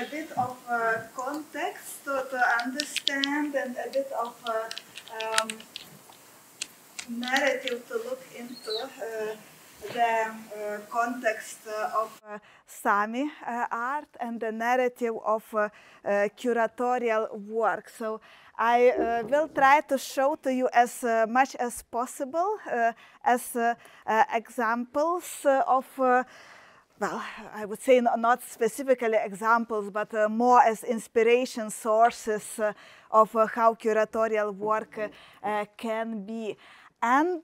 a bit of context to understand and a bit of narrative to look into the context of Sami art and the narrative of curatorial work. So I will try to show to you as much as possible as examples of well, I would say not specifically examples, but more as inspiration sources of how curatorial work can be. And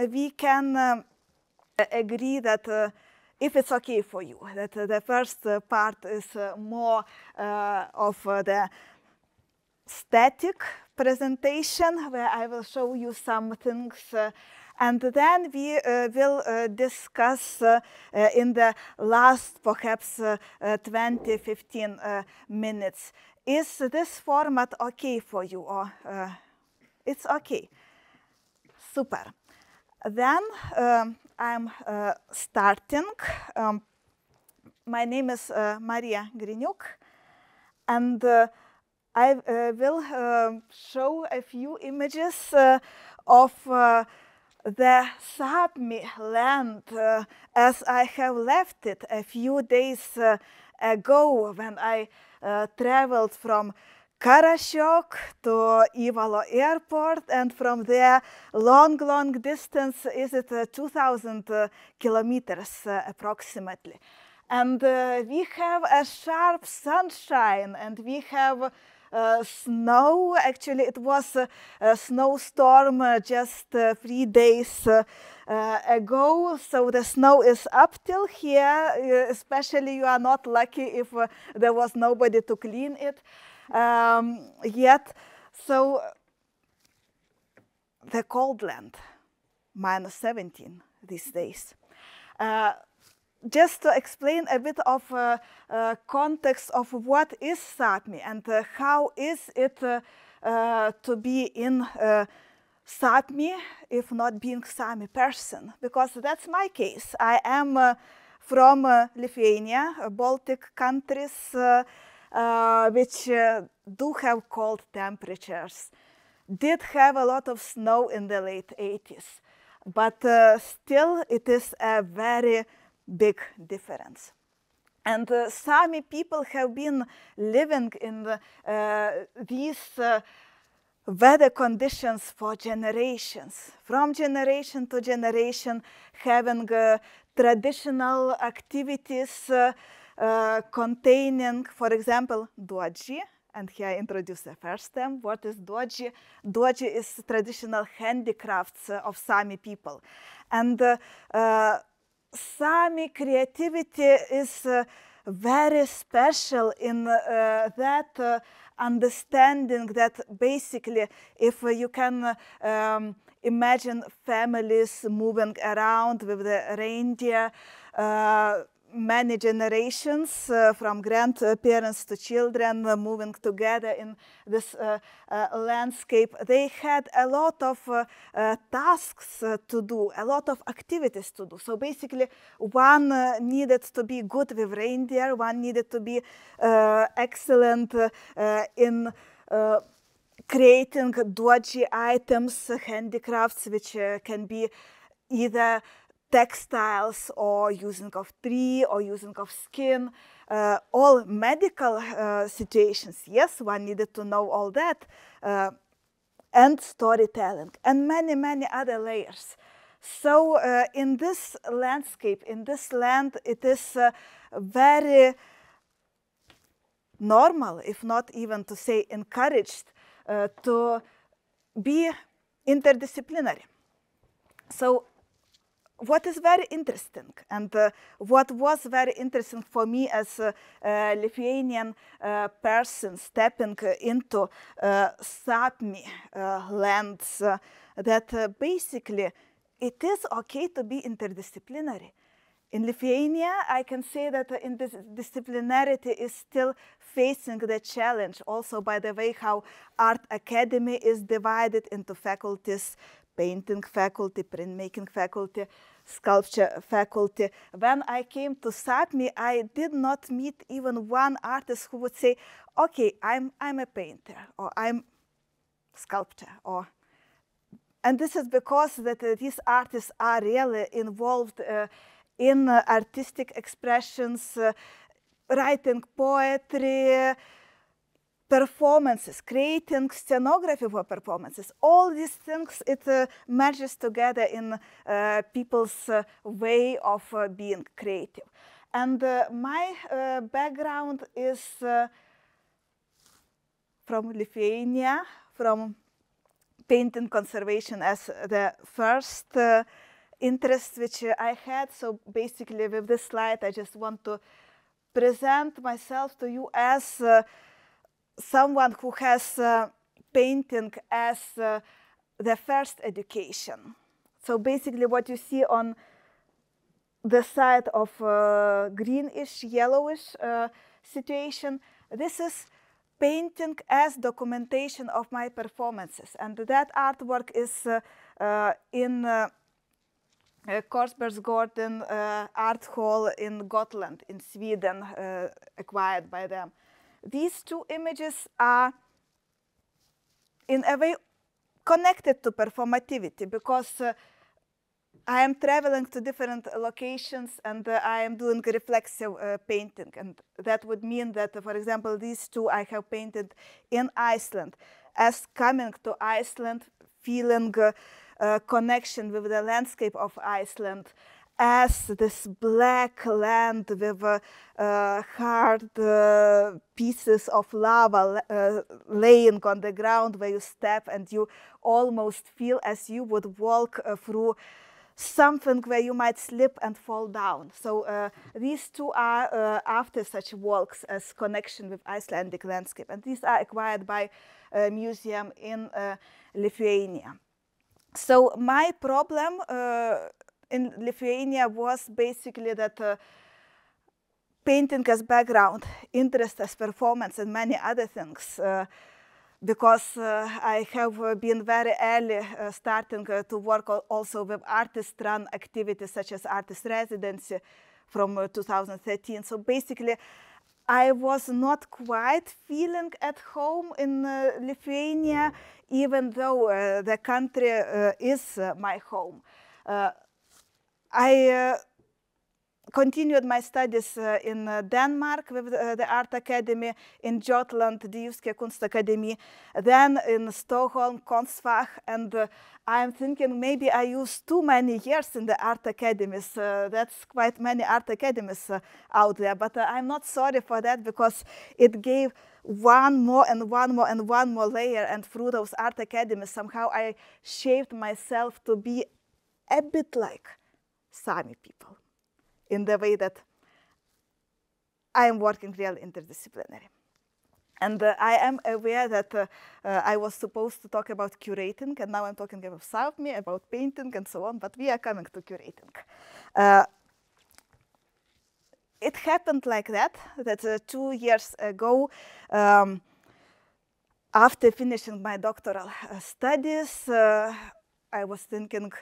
we can agree that if it's okay for you, that the first part is more of the static presentation, where I will show you some things, and then we will discuss in the last perhaps 20-15 minutes. Is this format okay for you, or it's okay? Super. Then I'm starting. My name is Marija Griniuk, and I will show a few images of the Sami land as I have left it a few days ago when I traveled from Karasjok to Ivalo airport, and from there long distance, is it 2,000 kilometers approximately. And we have a sharp sunshine, and we have snow. Actually, it was a snowstorm just 3 days ago, so the snow is up till here. Especially you are not lucky if there was nobody to clean it yet. So the cold land, -17 these days. Just to explain a bit of context of what is Sami and how is it to be in Sami if not being Sami person, because that's my case. I am from Lithuania, Baltic countries, which do have cold temperatures, did have a lot of snow in the late 80s, but still it is a very big difference. And Sami people have been living in these weather conditions for generations, from generation to generation, having traditional activities containing, for example, duodži. And here I introduce the first term. What is duodži? Duodži is traditional handicrafts of Sami people. And Sami creativity is very special in that understanding that basically if you can imagine families moving around with the reindeer, many generations from grandparents to children moving together in this landscape, they had a lot of tasks to do, a lot of activities to do. So basically one needed to be good with reindeer, one needed to be excellent in creating duodži items, handicrafts, which can be either textiles or using of tree or using of skin, all medical situations. Yes, one needed to know all that, and storytelling, and many other layers. So in this landscape, in this land, it is very normal, if not even to say encouraged, to be interdisciplinary. So what is very interesting, and what was very interesting for me as a Lithuanian person stepping into Sami lands, that basically it is okay to be interdisciplinary. In Lithuania, I can say that interdisciplinarity is still facing the challenge, also by the way how art academy is divided into faculties, painting faculty, printmaking faculty, sculpture faculty. When I came to Sapmi, I did not meet even one artist who would say, okay, I'm a painter, or I'm sculptor, and this is because that these artists are really involved in artistic expressions, writing poetry, performances, creating scenography for performances. All these things, it merges together in people's way of being creative. And my background is from Lithuania, from painting conservation as the first interest which I had. So basically with this slide, I just want to present myself to you as someone who has painting as the first education. So basically what you see on the side of greenish, yellowish situation, this is painting as documentation of my performances. And that artwork is in Korsbergsgården Art Hall in Gotland, in Sweden, acquired by them. These two images are, in a way, connected to performativity, because I am traveling to different locations and I am doing reflexive painting. And that would mean that, for example, these two I have painted in Iceland. As coming to Iceland, feeling connection with the landscape of Iceland, as this black land with hard pieces of lava laying on the ground where you step and you almost feel as you would walk through something where you might slip and fall down. So these two are after such walks as connection with Icelandic landscape. And these are acquired by a museum in Lithuania. So my problem in Lithuania was basically that painting as background, interest as performance, and many other things. Because I have been very early starting to work also with artist-run activities such as artist residency from 2013. So basically, I was not quite feeling at home in Lithuania, even though the country is my home. I continued my studies in Denmark with the Art Academy, in Jutland, the Jyske Kunstakademi, then in Stockholm, Konstfach, and I'm thinking maybe I used too many years in the art academies. That's quite many art academies out there, but I'm not sorry for that, because it gave one more and one more and one more layer, and through those art academies somehow I shaped myself to be a bit like Sami people, in the way that I am working really interdisciplinary. And I am aware that I was supposed to talk about curating, and now I'm talking about Sapmi, about painting, and so on, but we are coming to curating. It happened like that 2 years ago, after finishing my doctoral studies, I was thinking,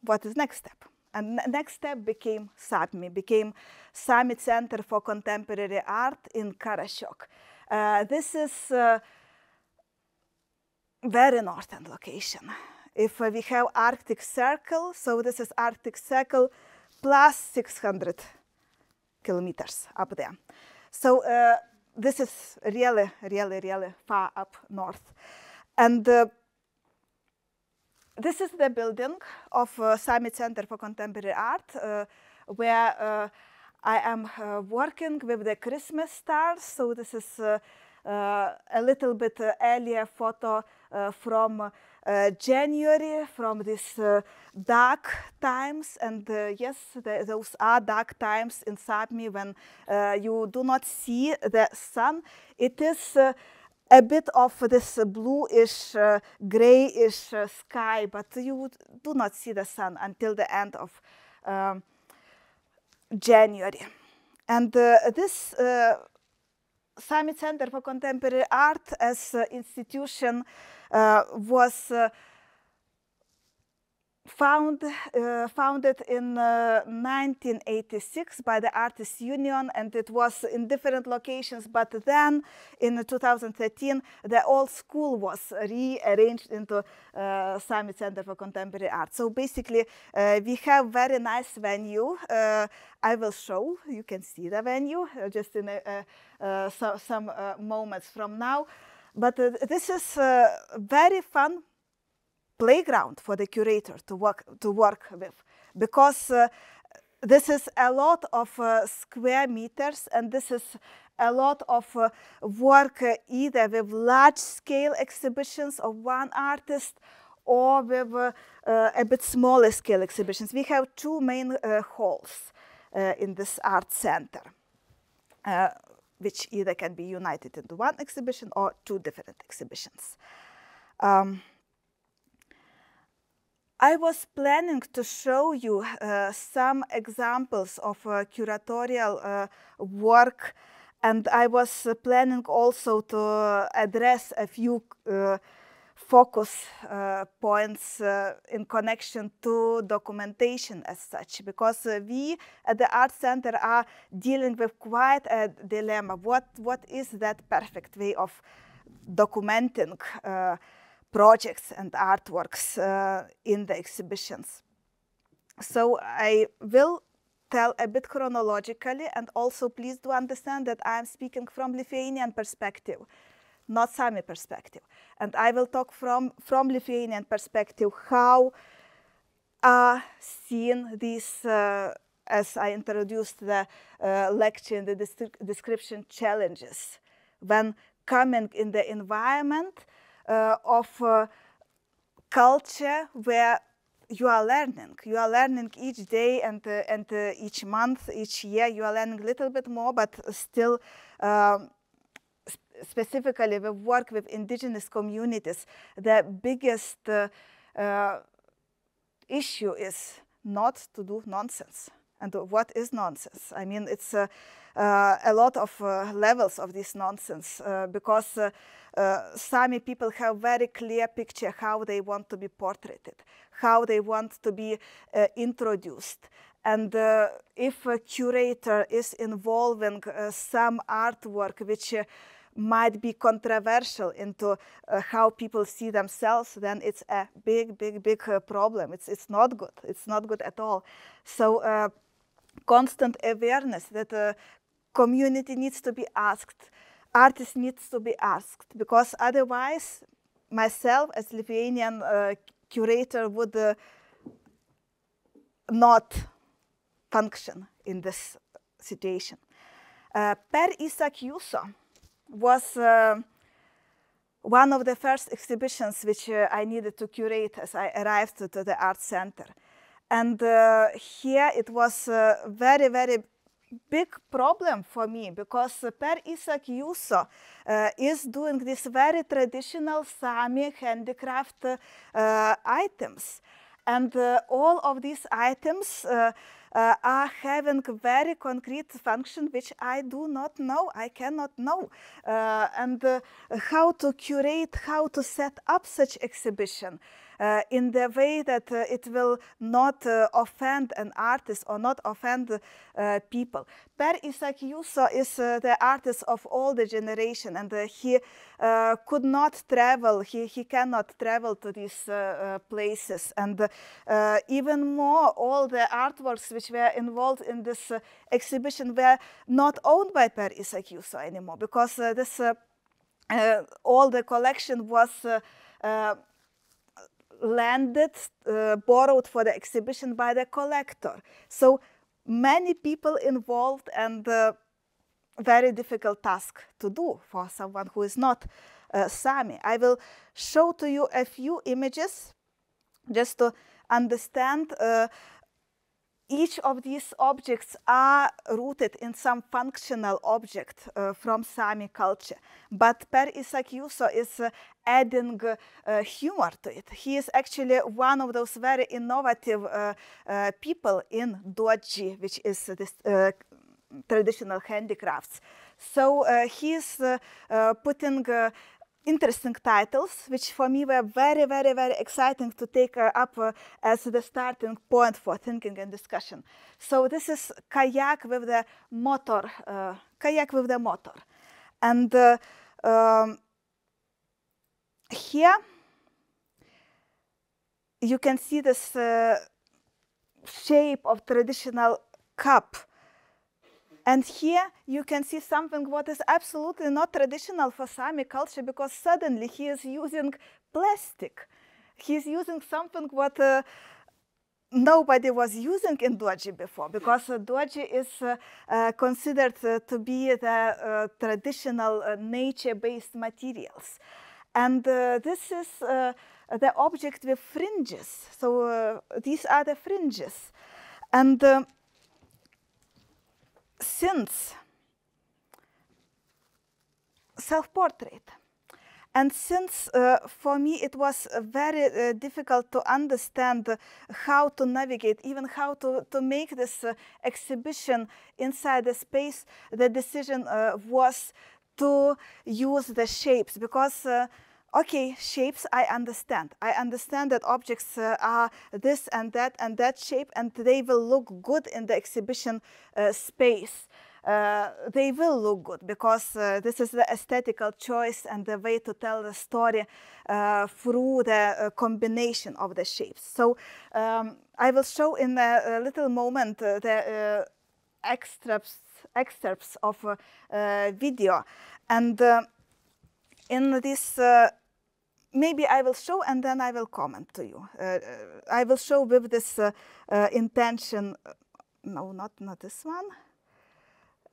what is next step? And next step became Sapmi, became Sami Center for Contemporary Art in Karasjok. This is a very northern location. If we have Arctic Circle, so this is Arctic Circle plus 600 kilometers up there. So this is really, really, really far up north. And this is the building of Sami Center for Contemporary Art, where I am working with the Christmas stars. So this is a little bit earlier photo from January, from these dark times. And yes, those are dark times in Sapmi when you do not see the sun. It is a bit of this bluish, grayish sky, but you do not see the sun until the end of January. And this Sami Center for Contemporary Art as institution was founded in 1986 by the Artists Union, and it was in different locations, but then in 2013 the old school was rearranged into Sami Center for Contemporary Art. So basically we have very nice venue. I will show, you can see the venue just in some moments from now, but this is very fun playground for the curator to work with, because this is a lot of square meters, and this is a lot of work either with large-scale exhibitions of one artist or with a bit smaller scale exhibitions. We have two main halls in this art center, which either can be united into one exhibition or two different exhibitions. I was planning to show you some examples of curatorial work, and I was planning also to address a few focus points in connection to documentation as such, because we at the Art Center are dealing with quite a dilemma. What is that perfect way of documenting projects and artworks in the exhibitions? So I will tell a bit chronologically, and also please do understand that I am speaking from Lithuanian perspective, not Sami perspective. And I will talk from Lithuanian perspective how are seen these, as I introduced the lecture in the description, challenges when coming in the environment of culture where you are learning. You are learning each day and each month, each year. You are learning a little bit more, but still specifically we work with indigenous communities. The biggest issue is not to do nonsense. And what is nonsense? I mean, it's a lot of levels of this nonsense, because Sami people have very clear picture how they want to be portraited, how they want to be introduced. And if a curator is involving some artwork which might be controversial into how people see themselves, then it's a big problem. It's not good. It's not good at all. So constant awareness that community needs to be asked, artist needs to be asked, because otherwise myself as Lithuanian curator would not function in this situation. Per Isak Juso was one of the first exhibitions which I needed to curate as I arrived to the art center. And here it was a very big problem for me, because Per Isak Juso is doing this very traditional Sami handicraft items. And all of these items are having very concrete function which I do not know, I cannot know. And how to curate, how to set up such exhibition in the way that it will not offend an artist or not offend people. Per Isak Juso is the artist of all the generation, and he could not travel, he cannot travel to these places. And even more, all the artworks which were involved in this exhibition were not owned by Per Isak Juso anymore, because this all the collection was landed, borrowed for the exhibition by the collector. So many people involved, and very difficult task to do for someone who is not Sami. I will show to you a few images just to understand. Each of these objects are rooted in some functional object from Sami culture. But Per Isak Juso is adding humor to it. He is actually one of those very innovative people in doji, which is this traditional handicrafts. So he is putting interesting titles, which for me were very, very, very exciting to take up as the starting point for thinking and discussion. So this is kayak with the motor, And here you can see this shape of traditional cup. And here you can see something what is absolutely not traditional for Sami culture, because suddenly he is using plastic. He is using something what nobody was using in doji before, because doji is considered to be the traditional nature-based materials. And this is the object with fringes. So these are the fringes. And since self-portrait, and since for me it was very difficult to understand how to navigate, even how to make this exhibition inside the space, the decision was to use the shapes, because okay, shapes I understand. I understand that objects are this and that shape, and they will look good in the exhibition space. They will look good because this is the aesthetical choice and the way to tell the story through the combination of the shapes. So I will show in a little moment the excerpts of video, and in this maybe I will show and then I will comment to you. I will show with this intention, no, not this one.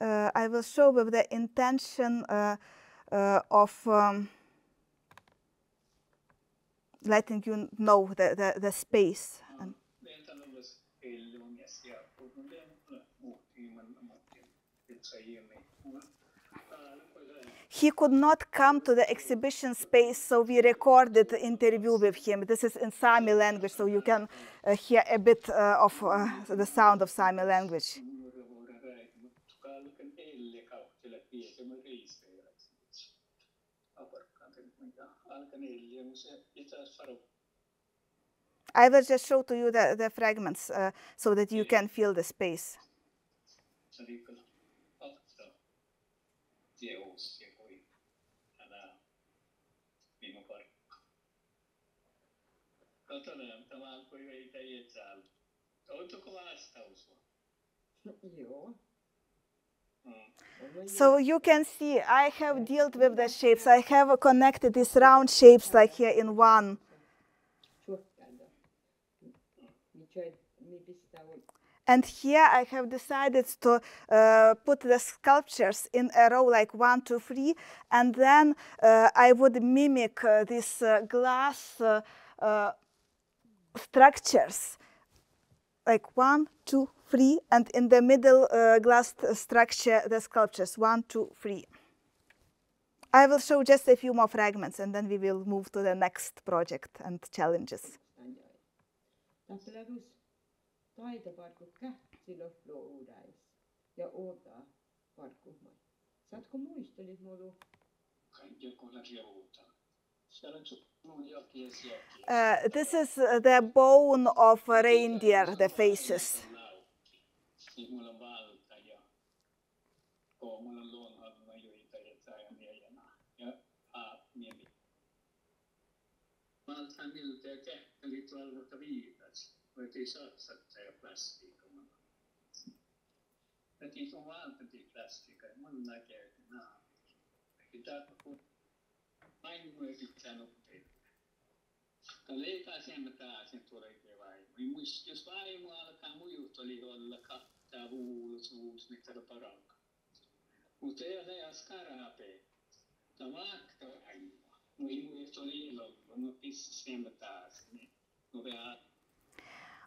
I will show with the intention of letting you know the space. He could not come to the exhibition space, so we recorded the interview with him. This is in Sami language, so you can hear a bit of the sound of Sami language. I will just show to you the fragments so that you can feel the space. So you can see I have dealt with the shapes. I have connected these round shapes like here in one. And here I have decided to put the sculptures in a row like 1, 2, 3, and then I would mimic these glass structures like 1, 2, 3, and in the middle glass structure the sculptures 1, 2, 3. I will show just a few more fragments and then we will move to the next project and challenges. This is the bone of a reindeer, the faces.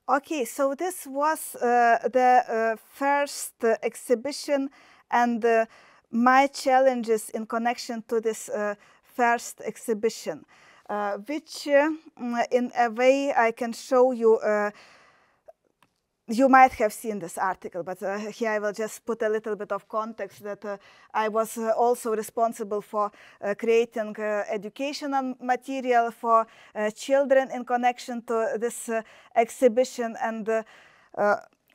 Okay, so this was the first exhibition and my challenges in connection to this first exhibition, which in a way I can show you you might have seen this article, but here I will just put a little bit of context that I was also responsible for creating educational material for children in connection to this exhibition, and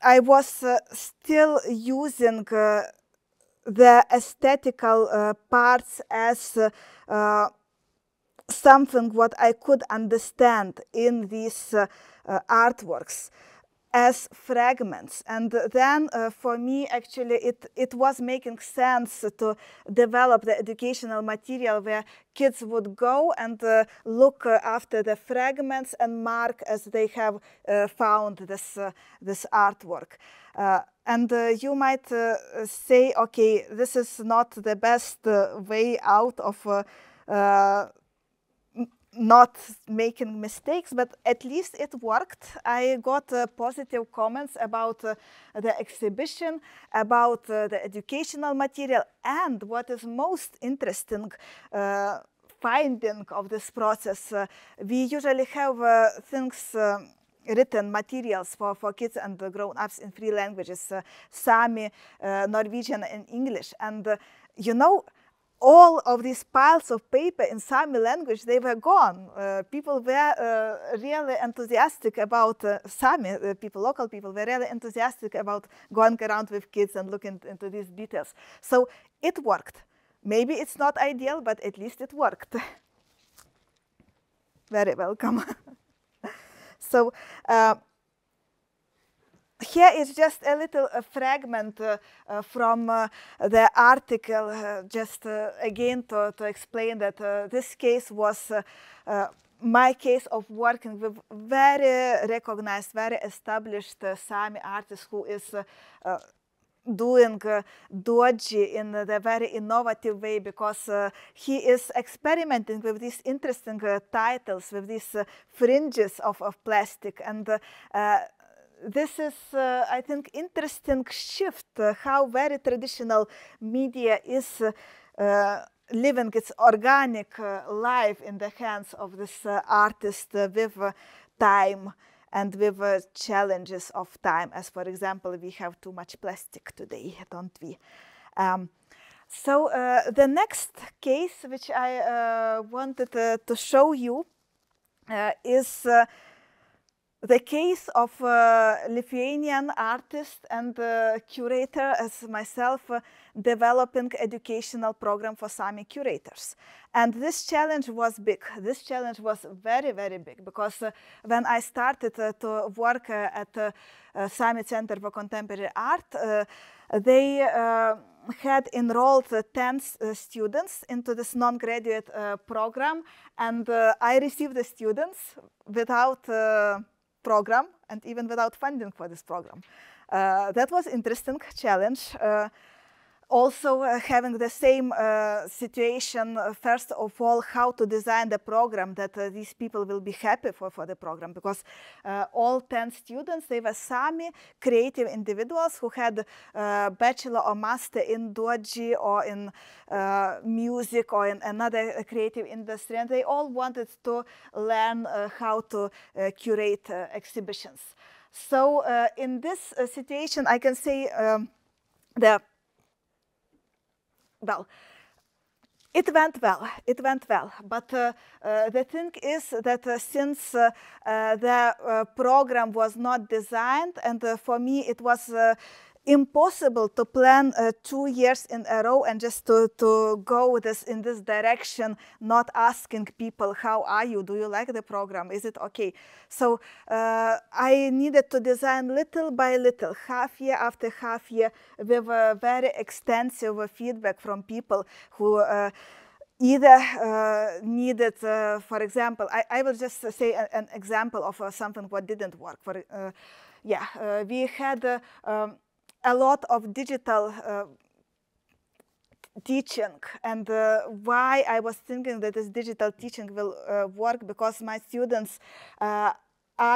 I was still using the aesthetical parts as something what I could understand in these artworks as fragments. And then for me, actually, it was making sense to develop the educational material where kids would go and look after the fragments and mark as they have found this artwork. And you might say, okay, this is not the best way out of not making mistakes, but at least it worked. I got positive comments about the exhibition, about the educational material, and what is most interesting finding of this process, we usually have things written materials for kids and grown-ups in 3 languages, Sami, Norwegian, and English. And you know, all of these piles of paper in Sami language, they were gone. People were really enthusiastic about Sami. Local people were really enthusiastic about going around with kids and looking into these details. So it worked. Maybe it's not ideal, but at least it worked. Very welcome. So here is just a little fragment from the article, just again to explain that this case was my case of working with very recognized, very established Sami artist who is doing doji in a very innovative way, because he is experimenting with these interesting titles, with these fringes of plastic. And this is, I think, interesting shift, how very traditional media is living its organic life in the hands of this artist with time and with challenges of time, as for example, we have too much plastic today, don't we? So the next case which I wanted to show you is the case of a Lithuanian artist and curator as myself developing educational program for Sami curators. And this challenge was big. This challenge was very, very big, because when I started to work at Sami Center for Contemporary Art, they had enrolled 10 students into this non-graduate program, and I received the students without program and even without funding for this program. That was interesting challenge. Also having the same situation, first of all, how to design the program that these people will be happy for the program, because all 10 students, they were Sami creative individuals who had bachelor or master in doji or in music or in another creative industry, and they all wanted to learn how to curate exhibitions. So in this situation, I can say well, it went well, but the thing is that since the program was not designed, and for me it was impossible to plan 2 years in a row and just to go in this direction, not asking people, how are you? Do you like the program? Is it okay? So I needed to design little by little, half year after half year, with very extensive feedback from people who either needed, for example, I will just say an example of something what didn't work. We had a lot of digital teaching, and why I was thinking that this digital teaching will work, because my students are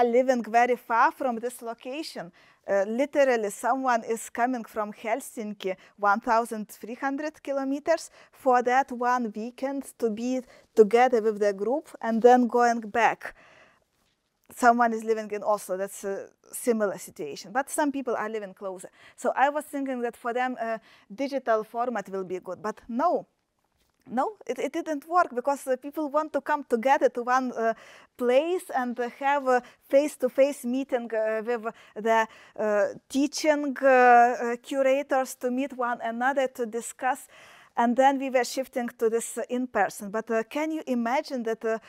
living very far from this location. Literally, someone is coming from Helsinki, 1,300 kilometers, for that 1 weekend to be together with the group and then going back. someone is living in Oslo, that's a similar situation. But some people are living closer. So I was thinking that for them, digital format will be good. But no, it didn't work, because people want to come together to one place and have a face-to-face meeting with the teaching curators, to meet one another, to discuss. And then we were shifting to this in-person. But can you imagine that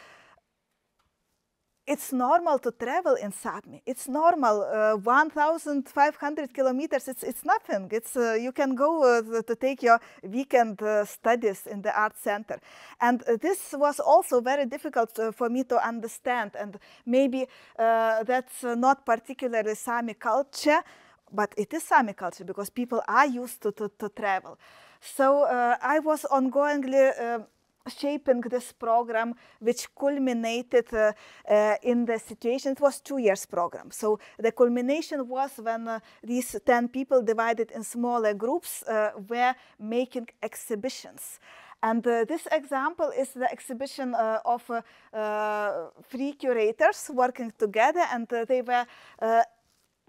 it's normal to travel in Sapmi? It's normal. 1,500 kilometers, it's nothing. It's, you can go to take your weekend studies in the art center. And this was also very difficult for me to understand. And maybe that's not particularly Sami culture, but it is Sami culture, because people are used to travel. So I was ongoingly shaping this program, which culminated in the situation. It was 2 years program. So the culmination was when these 10 people, divided in smaller groups, were making exhibitions. And this example is the exhibition of 3 curators working together, and they were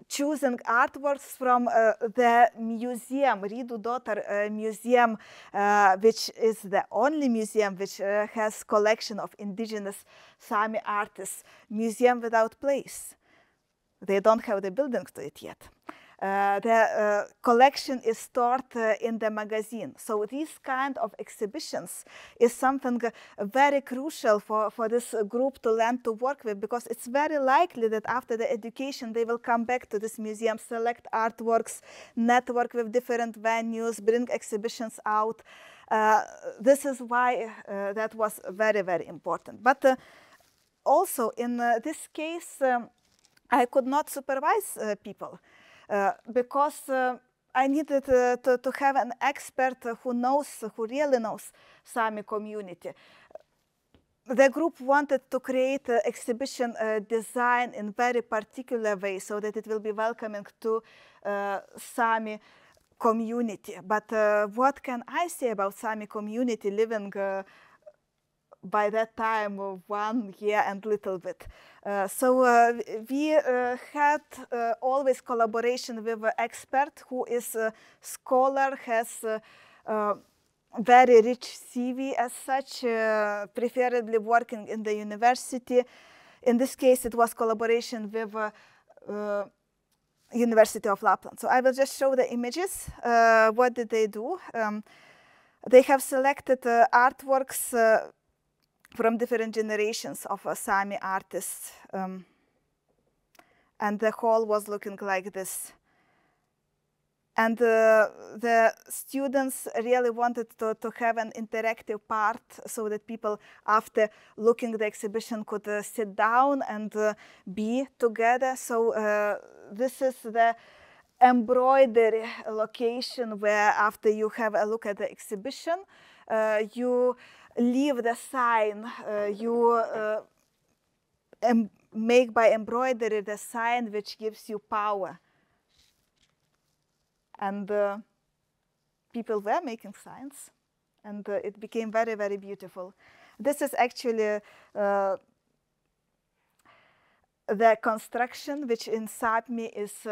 choosing artworks from the museum, Rydu Daughter Museum, which is the only museum which has collection of indigenous Sami artists, museum without place. They don't have the building to it yet. The collection is stored in the magazine. So these kind of exhibitions is something very crucial for this group to learn to work with, because it's very likely that after the education they will come back to this museum, select artworks, network with different venues, bring exhibitions out. This is why that was very, very important. But also in this case, I could not supervise people. Because I needed to have an expert who really knows Sami community. The group wanted to create exhibition design in very particular way, so that it will be welcoming to Sami community. But what can I say about Sami community living by that time 1 year and little bit? So we had always collaboration with an expert who is a scholar, has very rich CV as such, preferably working in the university. In this case, it was collaboration with University of Lapland. So I will just show the images. What did they do? They have selected artworks from different generations of Sami artists. And the hall was looking like this. And the students really wanted to have an interactive part, so that people, after looking at the exhibition, could sit down and be together. So this is the embroidery location, where after you have a look at the exhibition, you leave the sign, you make by embroidery the sign which gives you power. And people were making signs, and it became very, very beautiful. This is actually the construction, which in Sapmi is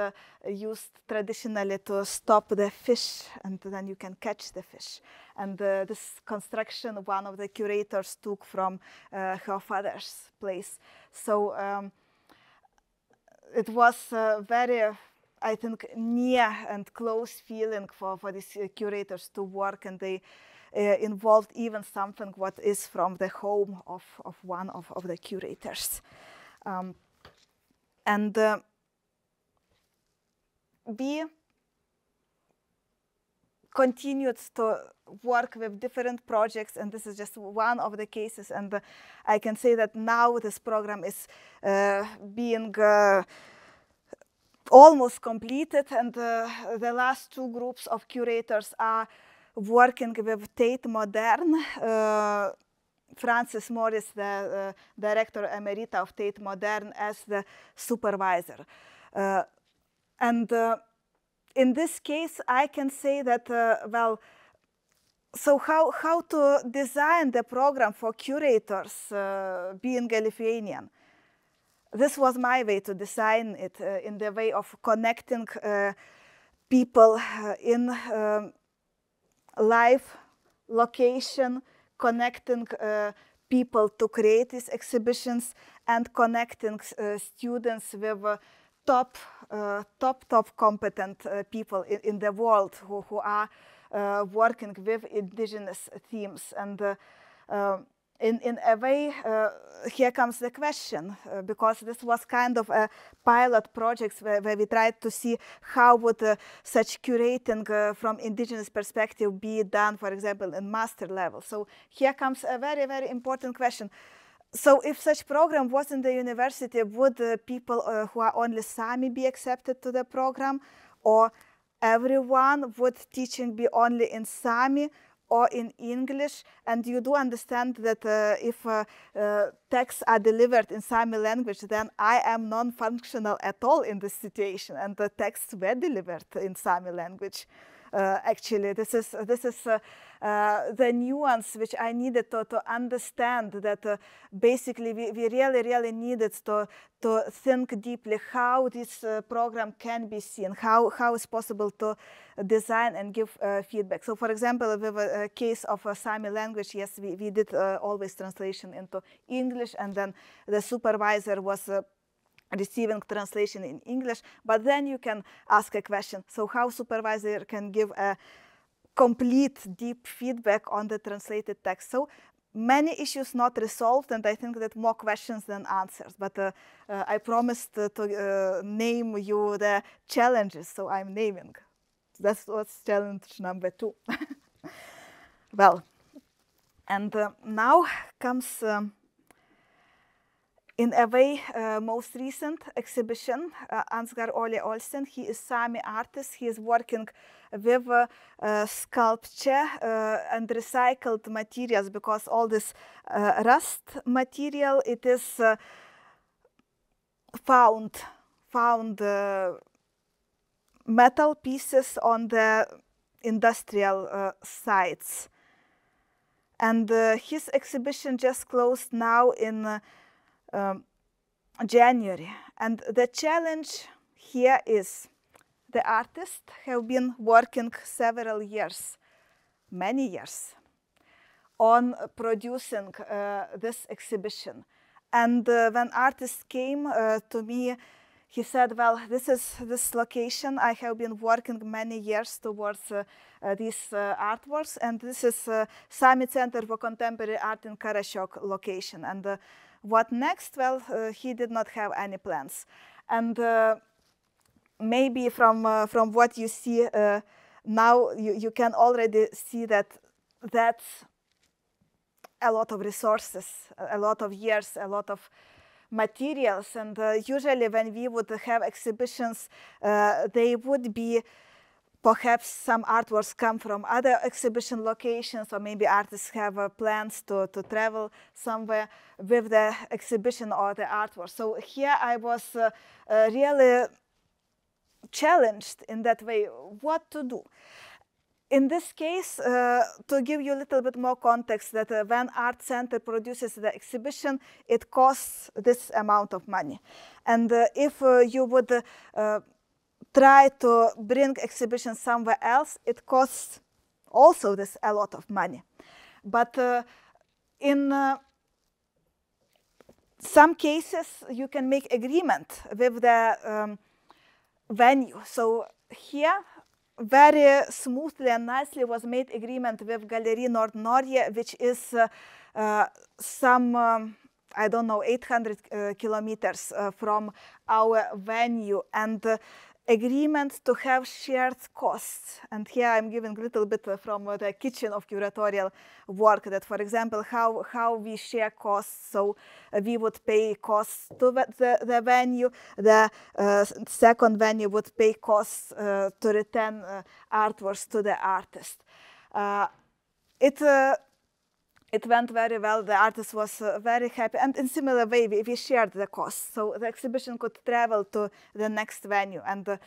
used traditionally to stop the fish, and then you can catch the fish. And this construction, one of the curators took from her father's place. So it was very, I think, near and close feeling for these curators to work, and they involved even something what is from the home of one of the curators. And we continued to work with different projects, and this is just one of the cases. And I can say that now this program is being almost completed, and the last 2 groups of curators are working with Tate Modern. Francis Morris, the director emerita of Tate Modern, as the supervisor. And in this case, I can say that, well, so how to design the program for curators being a Lithuanian? this was my way to design it in the way of connecting people in live location, connecting people to create these exhibitions, and connecting students with top competent people in the world who are working with indigenous themes. And in a way, here comes the question, because this was kind of a pilot project where we tried to see how would such curating from indigenous perspective be done, for example, in master level. So here comes a very, very important question. So if such program was in the university, would people who are only Sami be accepted to the program, or everyone would teaching be only in Sami or in English? And you do understand that if texts are delivered in Sami language, then I am non-functional at all in this situation, and the texts were delivered in Sami language. Actually, this is the nuance which I needed to understand, that basically we really needed to think deeply how this program can be seen, how it's possible to design and give feedback. So, for example, with a case of Sami language, yes, we did always translation into English, and then the supervisor was receiving translation in English, but then you can ask a question. So how supervisor can give a complete, deep feedback on the translated text? So many issues not resolved, and I think that more questions than answers. But I promised to name you the challenges, so I'm naming. That's what's challenge number 2. Well, and now comes in a way, most recent exhibition, Ansgar Ole Olsen. He is Sami artist. He is working with sculpture and recycled materials, because all this rust material, it is found metal pieces on the industrial sites. And his exhibition just closed now in January, and the challenge here is the artists have been working several years, many years, on producing this exhibition. And when artist came to me, he said, well, this location, I have been working many years towards these artworks, and this is Sami Center for Contemporary Art in Karasjok location. And what next? Well, he did not have any plans. And maybe from what you see now, you can already see that that's a lot of resources, a lot of years, a lot of materials. And usually when we would have exhibitions, they would be perhaps some artworks come from other exhibition locations, or maybe artists have plans to travel somewhere with the exhibition or the artwork. So here I was really challenged in that way, what to do. In this case, to give you a little bit more context, that when Art Center produces the exhibition, it costs this amount of money. And if you would try to bring exhibition somewhere else, it costs also this a lot of money. But in some cases, you can make agreement with the venue. So here, very smoothly and nicely was made agreement with Galerie Nord Norge, which is some, I don't know, 800 kilometers from our venue, and agreement to have shared costs. And here I'm giving a little bit from the kitchen of curatorial work, that, for example, how we share costs. So we would pay costs to the venue, the second venue would pay costs to return artworks to the artist. It went very well. The artist was very happy, and in similar way we shared the costs, so the exhibition could travel to the next venue, and the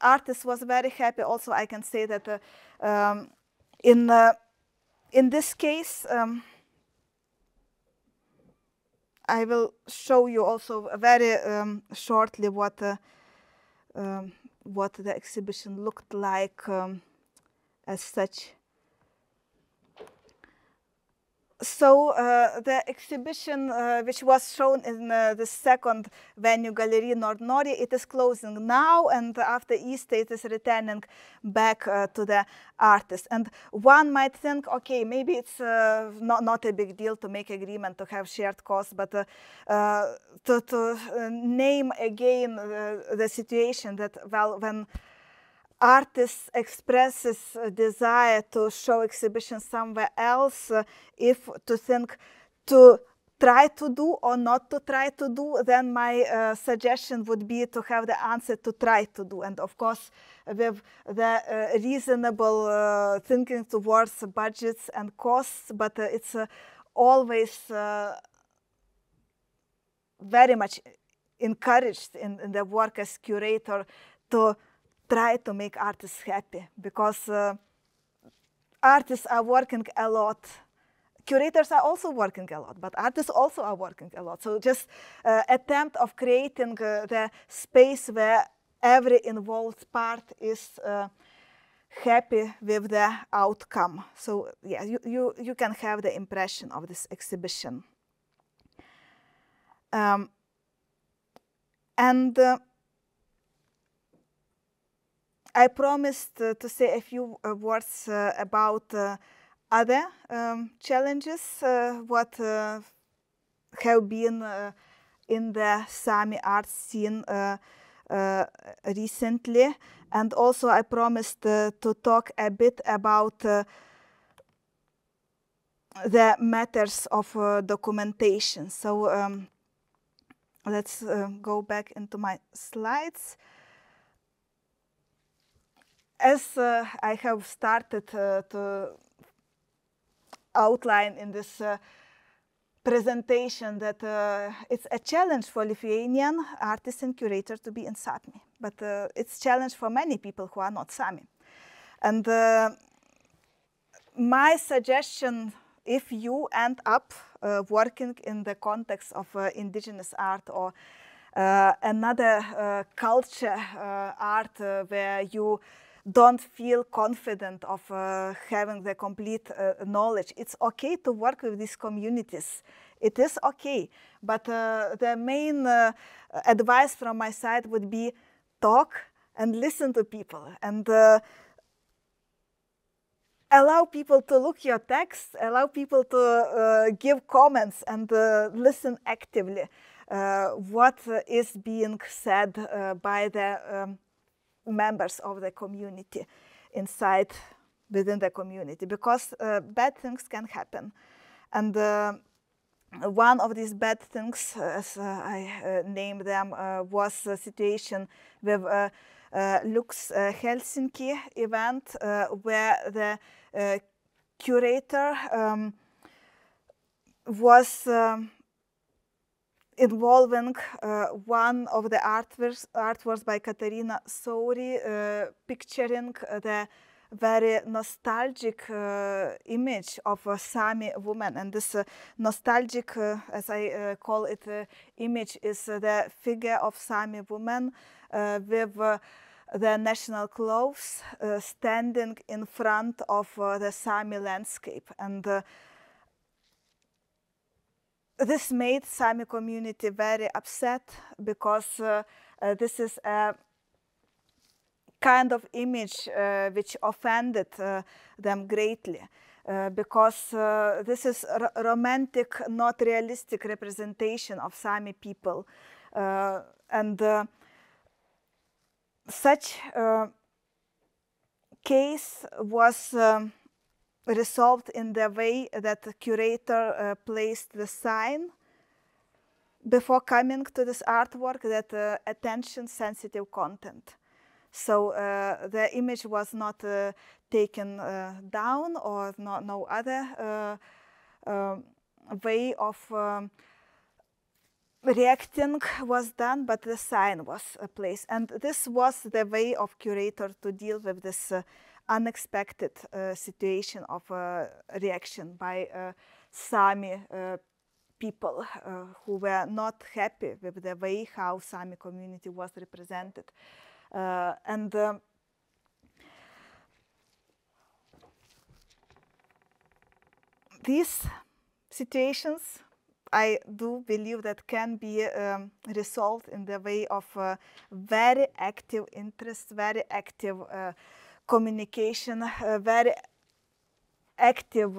artist was very happy. Also, I can say that in this case, I will show you also very shortly what the exhibition looked like as such. So the exhibition, which was shown in the second venue, Galerie Nord Norge, it is closing now, and after Easter it is returning back to the artist. And one might think, okay, maybe it's not a big deal to make agreement to have shared costs, but to name again the situation that, well, when artist expresses a desire to show exhibition somewhere else, if to think to try to do or not to try to do, then my suggestion would be to have the answer to try to do. And of course, with the reasonable thinking towards budgets and costs, but it's always very much encouraged in the work as curator to try to make artists happy, because artists are working a lot. Curators are also working a lot, but artists also are working a lot. So just attempt of creating the space where every involved part is happy with the outcome. So yeah, you can have the impression of this exhibition. I promised to say a few words about other challenges what have been in the Sami art scene recently. And also I promised to talk a bit about the matters of documentation. So let's go back into my slides. As I have started to outline in this presentation that it's a challenge for Lithuanian artists and curators to be in Sami, but it's a challenge for many people who are not Sami. And my suggestion, if you end up working in the context of indigenous art or another culture art where you don't feel confident of having the complete knowledge, it's okay to work with these communities. It is okay, but the main advice from my side would be talk and listen to people, and allow people to look your text, allow people to give comments, and listen actively what is being said by the members of the community within the community, because bad things can happen. And one of these bad things, as I named them, was a situation with Lux Helsinki event, where the curator was involving one of the artworks by Katarina Sauri, picturing the very nostalgic image of a Sami woman. And this nostalgic, as I call it, image is the figure of Sami woman with the national clothes standing in front of the Sami landscape. And this made Sami community very upset, because this is a kind of image which offended them greatly, because this is romantic, not realistic representation of Sami people. And such case was resolved in the way that the curator placed the sign before coming to this artwork, that attention sensitive content. So the image was not taken down, or no other way of reacting was done, but the sign was placed. And this was the way of curator to deal with this unexpected situation of reaction by Sami people who were not happy with the way how Sami community was represented. These situations, I do believe that can be resolved in the way of very active interest, very active communication, very active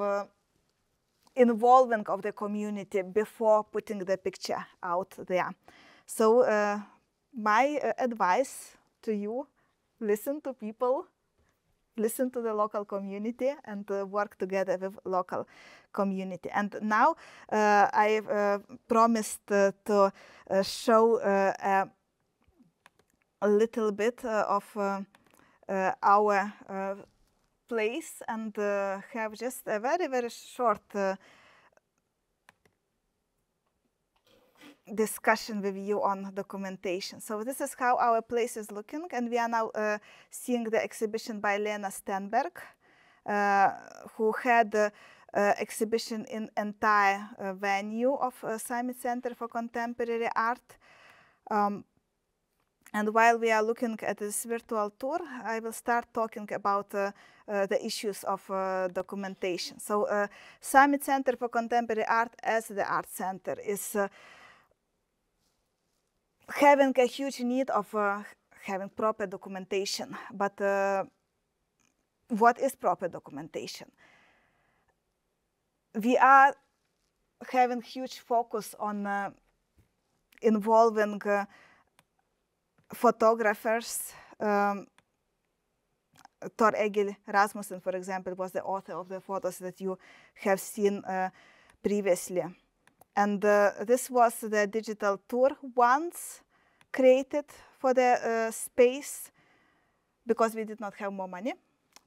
involvement of the community before putting the picture out there. So my advice to you, listen to people, listen to the local community, and work together with local community. And now I promised to show a little bit of our place and have just a very, very short discussion with you on documentation. So this is how our place is looking, and we are now seeing the exhibition by Lena Stenberg, who had exhibition in entire venue of Sami Center for Contemporary Art. And while we are looking at this virtual tour, I will start talking about the issues of documentation. So Sami Center for Contemporary Art as the art center is having a huge need of having proper documentation. But what is proper documentation? We are having huge focus on involving photographers. Tor Egil Rasmussen, for example, was the author of the photos that you have seen previously. And this was the digital tour once created for the space, because we did not have more money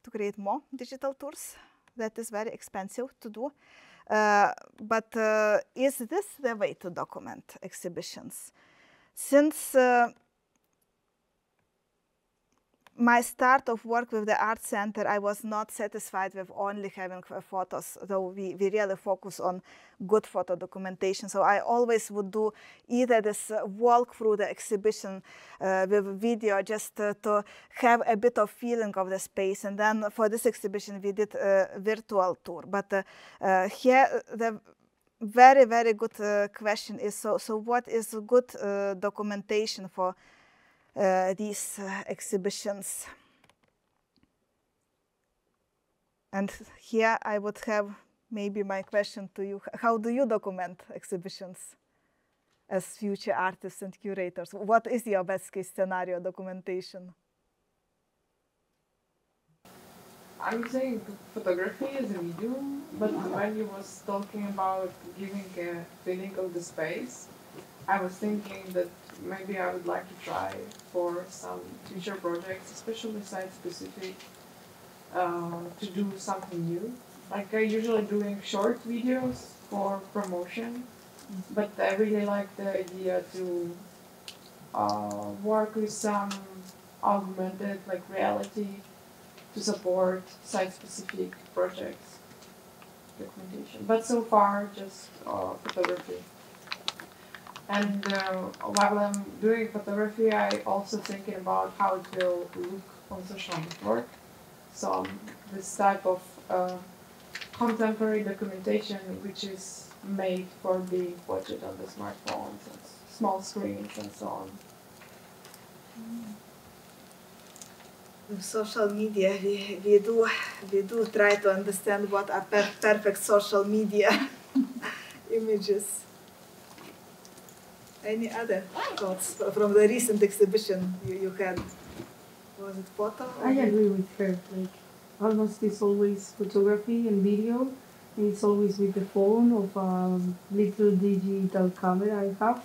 to create more digital tours. That is very expensive to do. But is this the way to document exhibitions? Since my start of work with the art center, I was not satisfied with only having photos, though we really focus on good photo documentation. So I always would do either this walk through the exhibition with video, just to have a bit of feeling of the space. And then for this exhibition, we did a virtual tour. But here, the very, very good question is, so what is good documentation for these exhibitions? And here I would have maybe my question to you. How do you document exhibitions as future artists and curators? What is your best case scenario documentation? I'm saying photography is a medium, but when you was talking about giving a feeling of the space, I was thinking that maybe I would like to try for some future projects, especially site-specific, to do something new. Like I usually doing short videos for promotion, but I really like the idea to work with some augmented like reality to support site-specific projects documentation. But so far, just photography. And while I'm doing photography, I also thinking about how it will look on social network. So this type of contemporary documentation, which is made for being watched on the smartphones and small screens and so on. In social media, we do try to understand what are perfect social media images. Any other thoughts from the recent exhibition you had? Was it photo? I agree with her. Like almost it's always photography and video, and it's always with the phone of a little digital camera I have,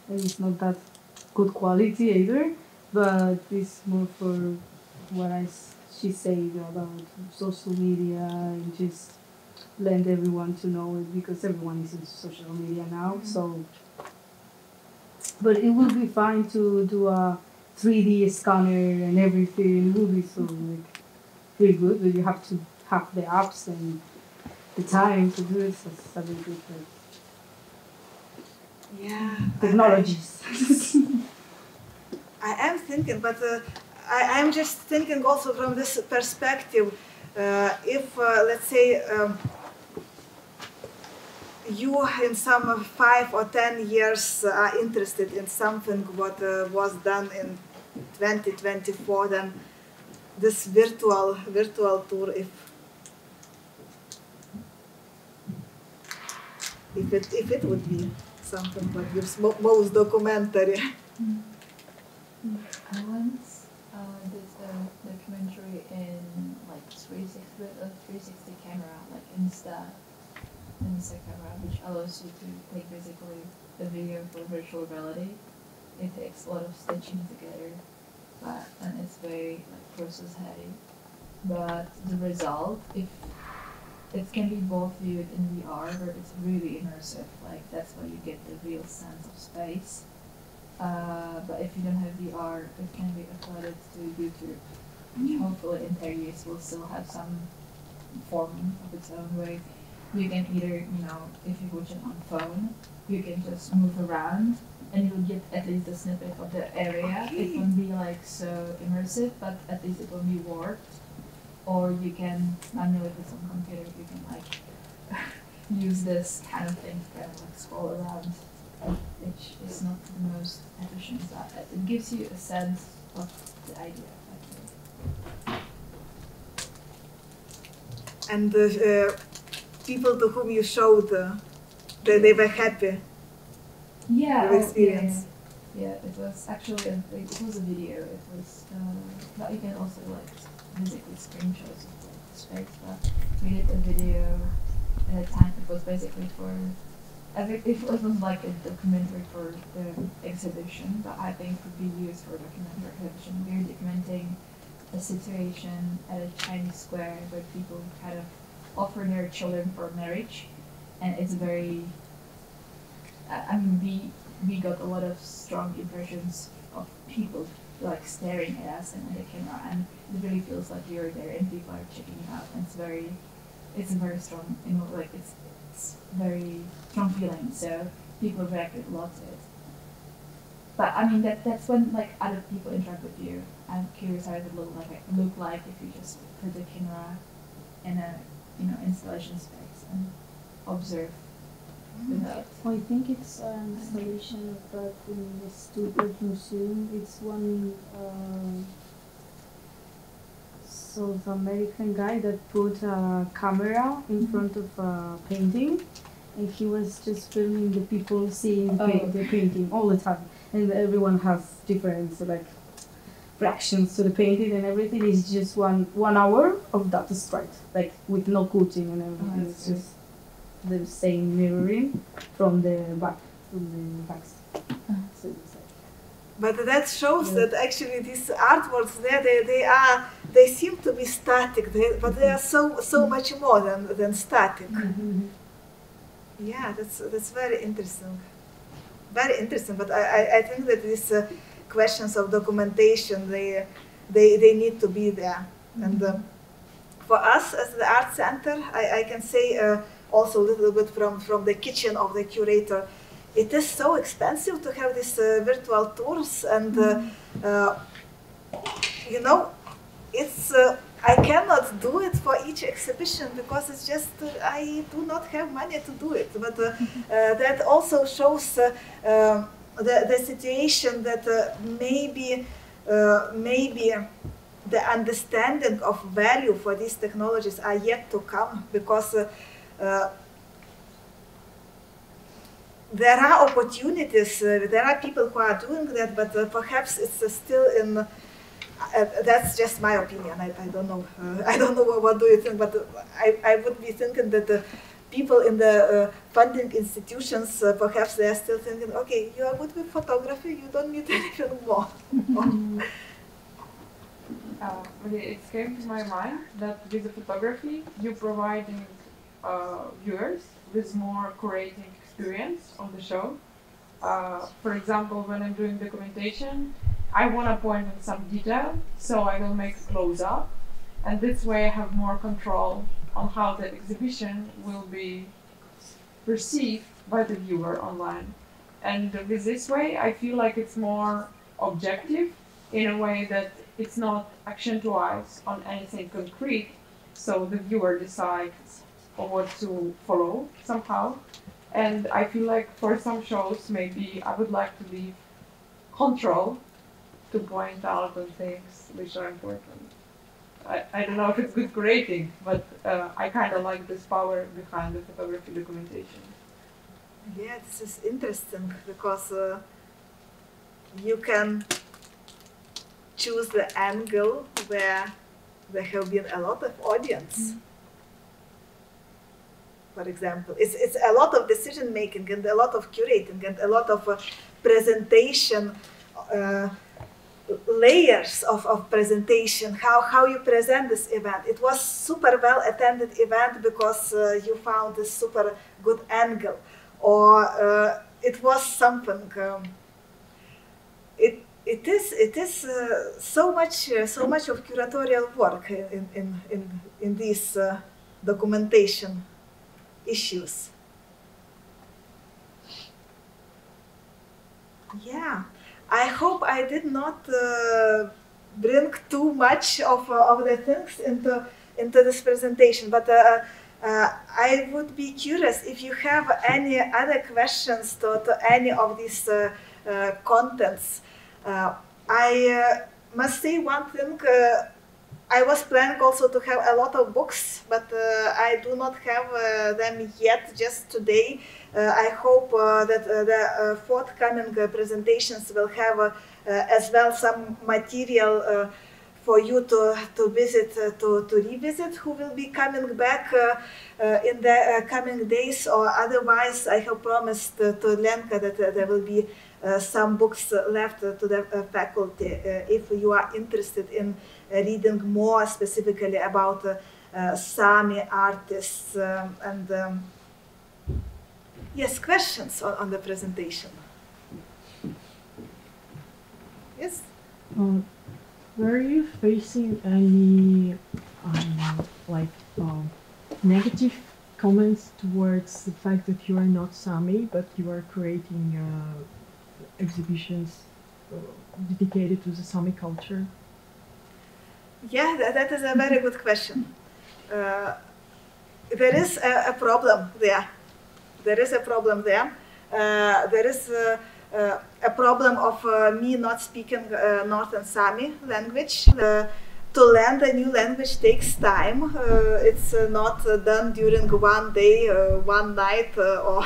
and it's not that good quality either, but it's more for what she said about social media and just let everyone to know it, because everyone is in social media now. So, but it would be fine to do a 3D scanner and everything. It would be so like really good, but you have to have the apps and the time to do it. So it's a little bit like Yeah. technologies. I am thinking, but I'm just thinking also from this perspective. If, let's say, you in some 5 or 10 years are interested in something what was done in 2024, then this virtual tour, if it would be something what gives most documentary. I once did a documentary in like 360 camera, like Insta camera, which allows you to take basically a video for virtual reality. It takes a lot of stitching together, and it's very like process heavy. But the result, if it can be both viewed in VR, but it's really immersive. Like that's why you get the real sense of space. But if you don't have VR, it can be uploaded to YouTube, which hopefully in 10 years will still have some form of its own way. You can either, you know, if you watch it on phone, you can just move around and you will get at least a snippet of the area. Okay. It won't be like so immersive, but at least it won't be warped. Or you can manually with some computer, you can like use this kind of thing to kind of like scroll around, which is not the most efficient. It gives you a sense of the idea. And the people to whom you showed, they were happy. Yeah, with experience. Yeah, it was actually it was a video. It was, but you can also like physically screenshots of like the space. But we did a video at a time. It was basically for. I think it wasn't like a documentary for the exhibition, but I think it could be used for a documentary exhibition. We're documenting a situation at a Chinese square where people kind of offer their children for marriage, and it's very. I mean, we got a lot of strong impressions of people like staring at us and at the camera, and it really feels like you're there and people are checking you out. And it's a very strong, you know, like it's very strong feeling. So people reacted a lot to it. But I mean, that's when like other people interact with you. I'm curious how it would look like if you just put the camera in a installation space and observe. I think it's an installation of that in the Stuttgart Museum. It's one South American guy that put a camera in front of a painting, and he was just filming the people seeing the painting all the time. And everyone has different like reactions to the painting and everything. It's just one hour of that straight, like with no cutting and everything. It's just the same mirroring from the back, So it's like, But that shows that actually these artworks there, they seem to be static, but they are so much more than static. Yeah, that's very interesting. Very interesting. But I think that these questions of documentation, they need to be there. And for us as the art center, I can say. Also a little bit from the kitchen of the curator. It is so expensive to have these virtual tours, and you know, it's I cannot do it for each exhibition because it's just I do not have money to do it. But that also shows the situation that maybe the understanding of value for these technologies are yet to come, because there are opportunities, there are people who are doing that, but perhaps it's still in, that's just my opinion, I don't know, I don't know what do you think, but I would be thinking that people in the funding institutions, perhaps they are still thinking, okay, you are good with photography, you don't need anything more. It came to my mind that with the photography, you're providing viewers with more curating experience on the show. For example, when I'm doing documentation, I want to point in some detail, so I will make a close-up, and this way I have more control on how the exhibition will be perceived by the viewer online. And with this way, I feel like it's more objective in a way that it's not accentuated on anything concrete, so the viewer decides what to follow somehow. And I feel like for some shows, maybe I would like to leave control to point out on things which are important. I don't know if it's good curating, but I kind of like this power behind the photography documentation. Yeah, this is interesting because you can choose the angle where there have been a lot of audience. For example, it's a lot of decision making and a lot of curating and a lot of presentation, layers of presentation, how you present this event. It was super well attended event because you found this super good angle, or it was something. It is so much of curatorial work in these documentation issues. Yeah, I hope I did not bring too much of the things into this presentation, but I would be curious if you have any other questions to any of these contents. I must say one thing. I was planning also to have a lot of books, but I do not have them yet, just today. I hope that the forthcoming presentations will have as well some material for you to visit, to revisit, who will be coming back in the coming days, or otherwise I have promised to Lenka that there will be some books left to the faculty if you are interested in reading more specifically about Sami artists and yes, questions on the presentation. Yes? Were you facing any negative comments towards the fact that you are not Sami, but you are creating exhibitions dedicated to the Sami culture? Yeah, that is a very good question. There is a problem there. There is a problem there. There is a problem of me not speaking Northern Sami language. To learn a new language takes time. It's not done during one day, one night, or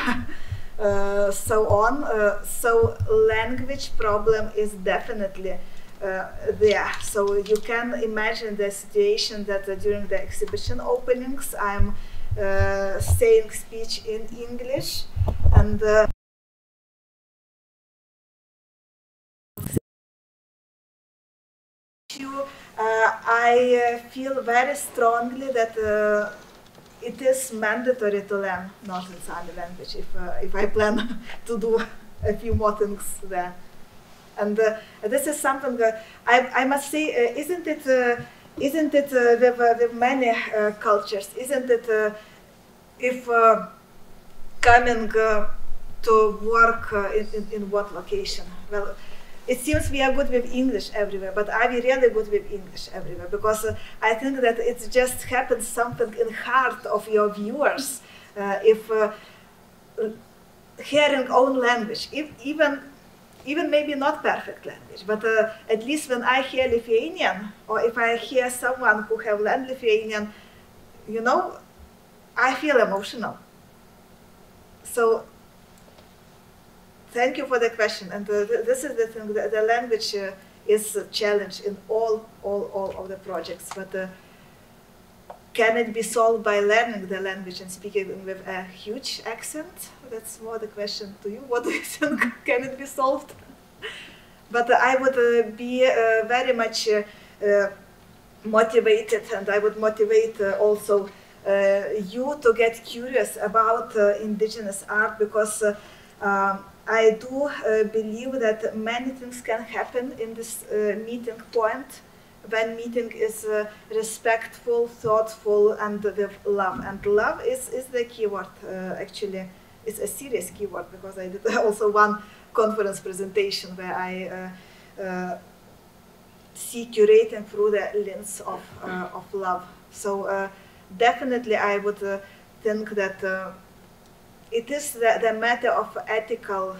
so on. So language problem is definitely there. So you can imagine the situation that during the exhibition openings, I'm saying speech in English, and I feel very strongly that it is mandatory to learn Northern Sami language if I plan to do a few more things there. And this is something I must say, isn't it with many cultures? Isn't it if coming to work in what location? Well, it seems we are good with English everywhere, but are we really good with English everywhere? Because I think that it just happens something in the heart of your viewers if hearing own language, even maybe not perfect language, but at least when I hear Lithuanian, or if I hear someone who have learned Lithuanian, you know, I feel emotional. So thank you for the question. And this is the thing, the language is a challenge in all of the projects, but can it be solved by learning the language and speaking with a huge accent? That's more the question to you. What do you think? Can it be solved? But I would be very much motivated, and I would motivate also you to get curious about indigenous art, because I do believe that many things can happen in this meeting point, when meeting is respectful, thoughtful, and with love. And love is the key word, actually, it's a serious keyword, because I did also one conference presentation where I see curating through the lens of love. So definitely I would think that it is the matter of ethical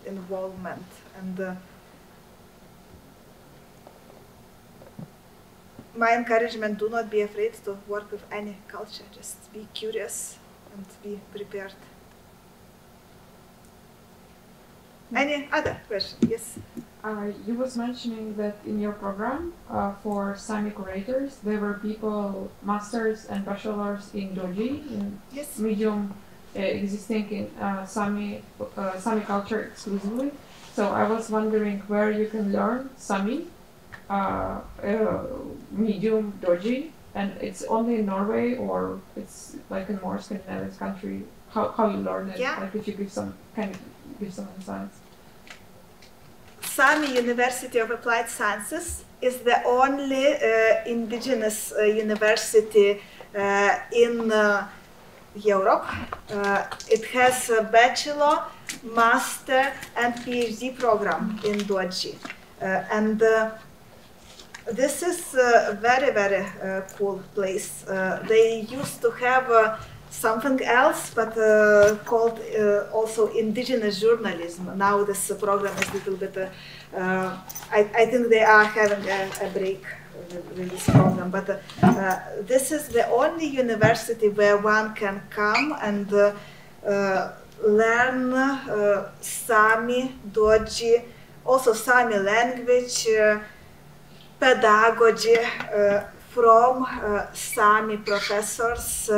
involvement, and my encouragement: do not be afraid to work with any culture. Just be curious and be prepared. Any other question? Yes. You was mentioning that in your program for Sami curators, there were people, masters and bachelors in doji, in Yes. medium existing in Sami culture exclusively. So I was wondering where you can learn Sami medium doji, and it's only in Norway, or it's like in more Scandinavian country. How you learn it? Yeah. Like if you give some give some insights. Sami University of Applied Sciences is the only indigenous university in Europe. It has a bachelor, master, and Ph.D. program in doji, and this is a very, very cool place. They used to have something else, but called also indigenous journalism. Now this program is a little bit, I think they are having a break with this program, but this is the only university where one can come and learn Sami, doji, also Sami language, pedagogy from Sami professors,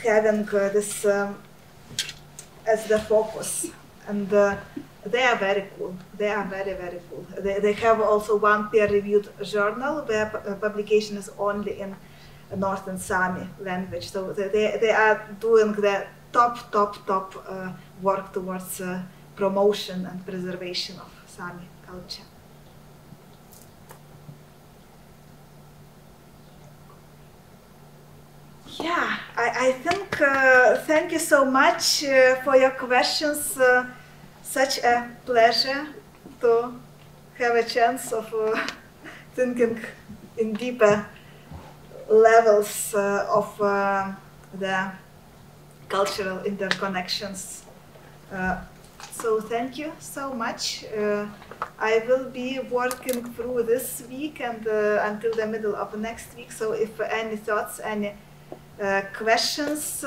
having this as the focus, and they are very cool. They are very, very cool. They have also one peer-reviewed journal where publication is only in Northern Sami language. So they are doing the top work towards promotion and preservation of Sami culture. Yeah, I think, thank you so much for your questions. Such a pleasure to have a chance of thinking in deeper levels of the cultural interconnections. So thank you so much. I will be working through this week and until the middle of next week. So if any thoughts, any questions,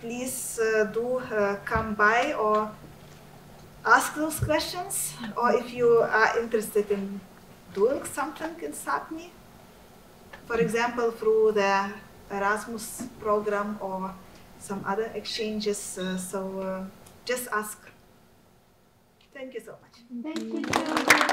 please do come by or ask those questions, or if you are interested in doing something in Sapmi, for example, through the Erasmus program or some other exchanges, so just ask. Thank you so much. Thank you.